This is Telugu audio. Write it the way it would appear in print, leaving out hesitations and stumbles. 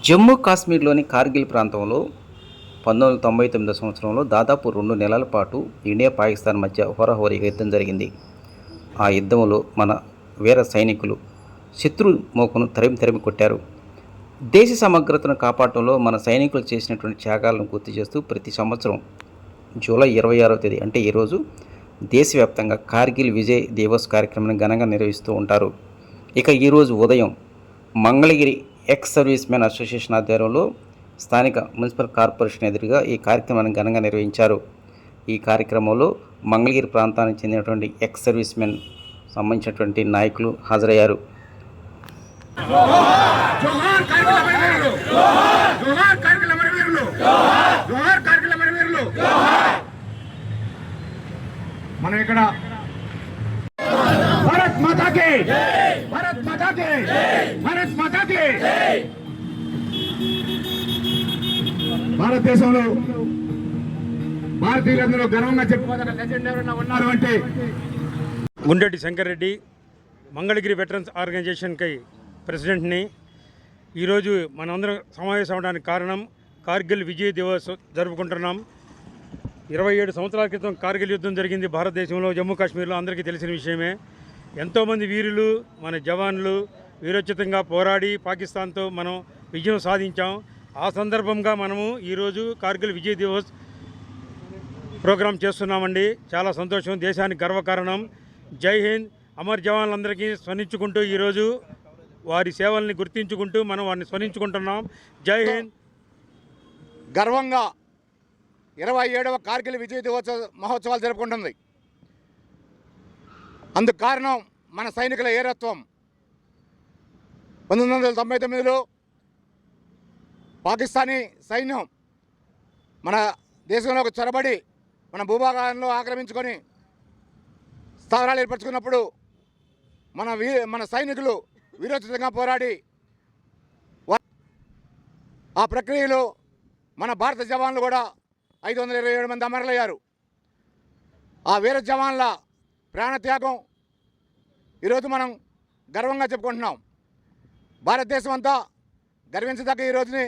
జమ్మూ కాశ్మీర్లోని కార్గిల్ ప్రాంతంలో 1999 సంవత్సరంలో దాదాపు 2 నెలల పాటు ఇండియా పాకిస్తాన్ మధ్య హోరాహోరీగా యుద్ధం జరిగింది. ఆ యుద్ధంలో మన వీర సైనికులు శత్రు మోకను తరిమి కొట్టారు. దేశ సమగ్రతను కాపాడటంలో మన సైనికులు చేసినటువంటి త్యాగాలను గుర్తు చేస్తూ ప్రతి సంవత్సరం జూలై 26వ తేదీ అంటే ఈరోజు దేశవ్యాప్తంగా కార్గిల్ విజయ్ దివస్ కార్యక్రమాన్ని ఘనంగా నిర్వహిస్తూ ఉంటారు. ఇక ఈరోజు ఉదయం Mangalagiri ex service men association ఆధ్వర్యంలో స్థానిక మున్సిపల్ కార్పొరేషన్ ఎదురుగా ఈ కార్యక్రమాన్ని ఘనంగా నిర్వహించారు. ఈ కార్యక్రమంలో మంగళగిరి ప్రాంతానికి చెందినటువంటి ఎక్స్ సర్వీస్ మెన్ సంబంధించినటువంటి నాయకులు హాజరయ్యారు. మనం ఇక్కడ భారత్ మాతా కి భారత్ మాతా కి భారత్ మాతా కి భారతదేశంలో భారతీయులందరూ గర్వంగా చెప్పుకోదగ్గ లెజెండ్ ఎవరైనా ఉన్నారు అంటే గుండెడ్డి శంకర్ రెడ్డి, మంగళగిరి వెటరన్స్ ఆర్గనైజేషన్కి ప్రెసిడెంట్ని. ఈరోజు మనందరం సమావేశం అవడానికి కారణం కార్గిల్ విజయ్ దివస్ జరుపుకుంటున్నాం. 27 సంవత్సరాల క్రితం కార్గిల్ యుద్ధం జరిగింది భారతదేశంలో, జమ్మూ కాశ్మీర్లో, అందరికీ తెలిసిన విషయమే. ఎంతోమంది వీరులు, మన జవాన్లు వీరోచితంగా పోరాడి పాకిస్తాన్తో మనం విజయం సాధించాం. ఆ సందర్భంగా మనము ఈరోజు కార్గిల్ విజయ్ దివస్ ప్రోగ్రాం చేస్తున్నామండి. చాలా సంతోషం, దేశానికి గర్వకారణం. జై హింద్. అమర్ జవాన్లందరికీ స్మరించుకుంటూ ఈరోజు వారి సేవల్ని గుర్తించుకుంటూ మనం వారిని స్మరించుకుంటున్నాం. జై హింద్. గర్వంగా 27వ కార్గిల్ విజయ్ దివస్ మహోత్సవాలు జరుపుకుంటుంది. అందుకు కారణం మన సైనికుల ఏరత్వం. 1999లో పాకిస్తానీ సైన్యం మన దేశంలోకి చొరబడి మన భూభాగాలను ఆక్రమించుకొని స్థావరాలు ఏర్పరచుకున్నప్పుడు మన సైనికులు వీరోచితంగా పోరాడి ఆ ప్రక్రియలో మన భారత జవాన్లు కూడా 527 మంది అమరులయ్యారు. ఆ వీర జవాన్ల ప్రాణత్యాగం ఈరోజు మనం గర్వంగా చెప్పుకుంటున్నాం. భారతదేశం అంతా గర్వించదగ్గ ఈ రోజుని